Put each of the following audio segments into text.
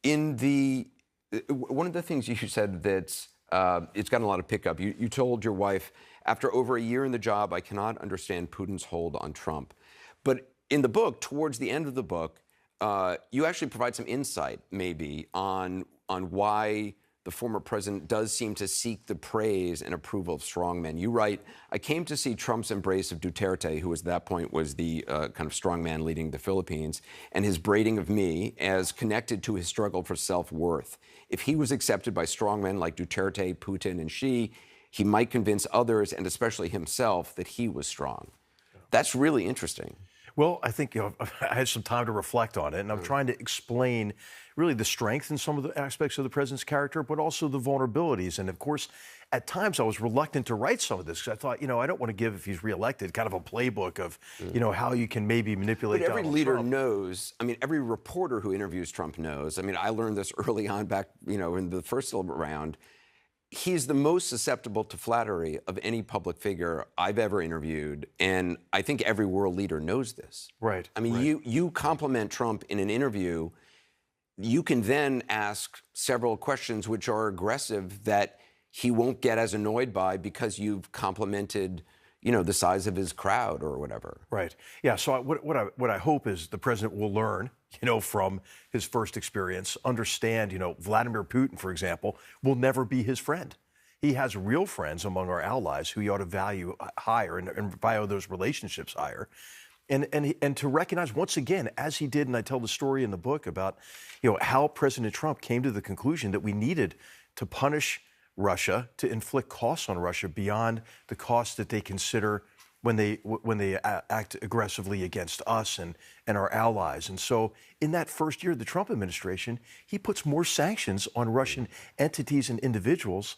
In the one of the things you said that's it's gotten a lot of pickup. You told your wife, after over a year in the job, I cannot understand Putin's hold on Trump. But in the book, towards the end of the book, you actually provide some insight, maybe, on why the former president does seem to seek the praise and approval of strongmen. You write, I came to see Trump's embrace of Duterte, who at that point was the kind of strongman leading the Philippines, and his braiding of me as connected to his struggle for self-worth. If he was accepted by strongmen like Duterte, Putin, and Xi, he might convince others, and especially himself, that he was strong. That's really interesting. Well, I think I had some time to reflect on it, and I'm trying to explain really the strength in some of the aspects of the president's character, but also the vulnerabilities. And of course, at times I was reluctant to write some of this because I thought, I don't want to give, if he's reelected, kind of a playbook of, how you can maybe manipulate But every Donald leader Trump. knows, every reporter who interviews Trump knows. I learned this early on back, in the first round. He's the most susceptible to flattery of any public figure I've ever interviewed, and I think every world leader knows this. Right. You compliment Trump in an interview, you can then ask several questions which are aggressive that he won't get as annoyed by because you've complimented, the size of his crowd or whatever. Right. Yeah. So what I hope is the president will learn, from his first experience, understand, Vladimir Putin, for example, will never be his friend. He has real friends among our allies who he ought to value higher and value those relationships higher. And to recognize once again, as he did, and I tell the story in the book about, how President Trump came to the conclusion that we needed to punish Russia, to inflict costs on Russia beyond the costs that they consider when they act aggressively against us and our allies. And so in that first year of the Trump administration, he puts more sanctions on Russian entities and individuals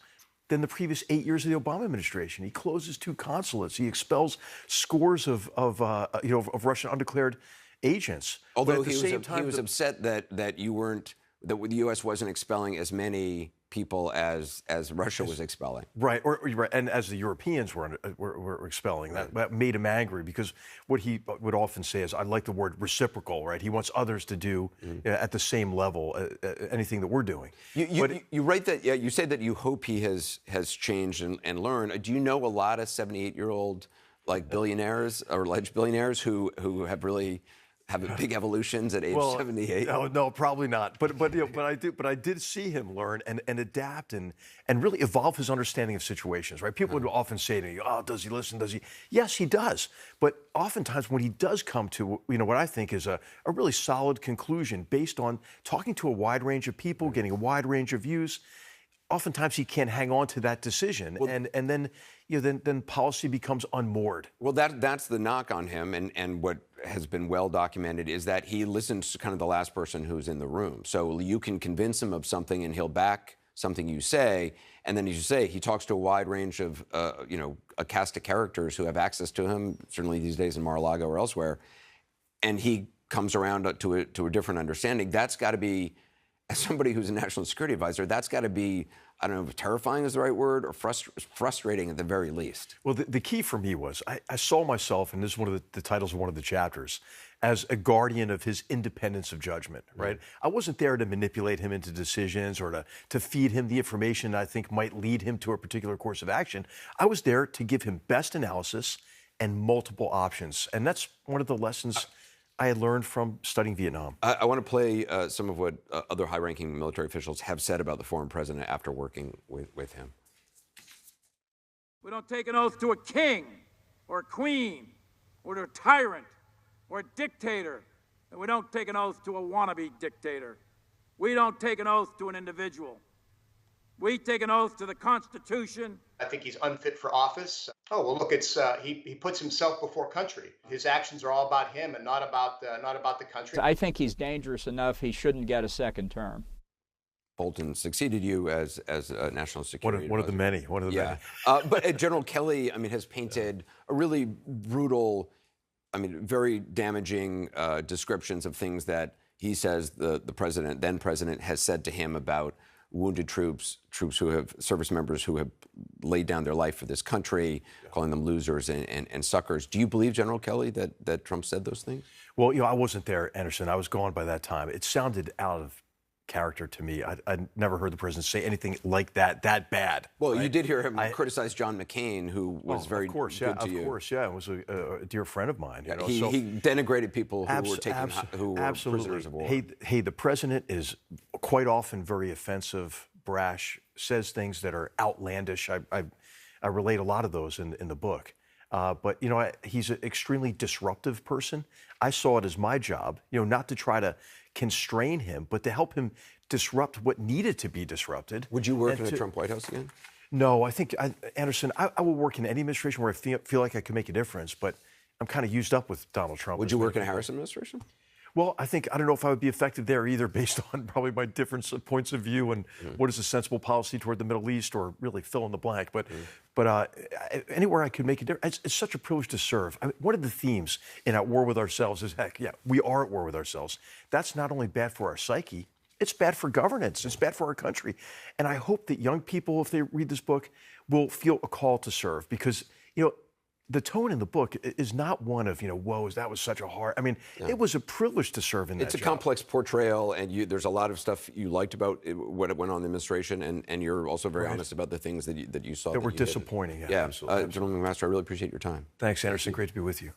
than the previous 8 years of the Obama administration. He closes 2 consulates. He expels scores of Russian undeclared agents. Although he was upset that the U.S. wasn't expelling as many people as Russia was expelling. Right, and as the Europeans were expelling. That made him angry because what he would often say is, I like the word reciprocal, right? He wants others to do at the same level anything that we're doing. You write that, you say that you hope he has changed and learned. Do you know a lot of 78-year-old billionaires or alleged billionaires who have really have big evolutions at age 78? No, probably not. But I did see him learn and adapt and really evolve his understanding of situations, right? People would often say to me, oh, does he listen? Does he? Yes, he does. But oftentimes when he does come to, what I think is a really solid conclusion based on talking to a wide range of people, getting a wide range of views, oftentimes he can't hang on to that decision, and then policy becomes unmoored. Well, that's the knock on him, and what has been well documented is that he listens to kind of the last person who's in the room. So you can convince him of something, and he'll back something you say, and then, as you say, he talks to a wide range of a cast of characters who have access to him, certainly these days in Mar-a-Lago or elsewhere, and he comes around to a different understanding. That's got to be, as somebody who's a national security advisor, that's got to be, I don't know if terrifying is the right word, or frustrating at the very least. Well, the key for me was I saw myself, and this is one of the titles of one of the chapters, as a guardian of his independence of judgment, right? I wasn't there to manipulate him into decisions or to feed him the information I think might lead him to a particular course of action. I was there to give him best analysis and multiple options. And that's one of the lessons I had learned from studying Vietnam. I want to play some of what other high-ranking military officials have said about the former president after working with him. We don't take an oath to a king or a queen or to a tyrant or a dictator, and we don't take an oath to a wannabe dictator. We don't take an oath to an individual. We take an oath to the Constitution. I think he's unfit for office. Oh, well, look, he puts himself before country. His actions are all about him and not about the country. I think he's dangerous enough. He shouldn't get a second term. Bolton succeeded you as a national security one of the many. One of the many. But General Kelly, has painted a really brutal, very damaging descriptions of things that he says the then president, has said to him about wounded troops who have service members who have laid down their life for this country, calling them losers and suckers. Do you believe, General Kelly, that Trump said those things? Well, I wasn't there, Anderson. I was gone by that time. It sounded out of character to me. I never heard the president say anything like that bad. Well, right? you did hear him criticize John McCain, who was very good to you. Of course, yeah. It was a dear friend of mine. You know? He denigrated people who were prisoners of war. Hey, the president is quite often very offensive, brash, says things that are outlandish. I relate a lot of those in the book. But, you know, he's an extremely disruptive person. I saw it as my job, you know, not to try to constrain him, but to help him disrupt what needed to be disrupted. Would you work in the Trump White House again? No, I think, Anderson, I will work in any administration where I feel like I can make a difference, but I'm kind of used up with Donald Trump. Would you work in a Harris administration? Well, I don't know if I would be effective there either, based on probably my different points of view and what is a sensible policy toward the Middle East, or really fill in the blank. But anywhere I could make a difference, it's such a privilege to serve. I mean, one of the themes in At War with Ourselves is, we are at war with ourselves. That's not only bad for our psyche, it's bad for governance. It's bad for our country. And I hope that young people, if they read this book, will feel a call to serve, because, you know, the tone in the book is not one of, you know, whoa, that was such a hard. I mean, it was a privilege to serve in that job. It's a complex portrayal, and there's a lot of stuff you liked about what went on in the administration, and you're also very honest about the things that you saw that were disappointing. Yeah, absolutely. Gentleman McMaster, I really appreciate your time. Thanks, Anderson. Great to be with you.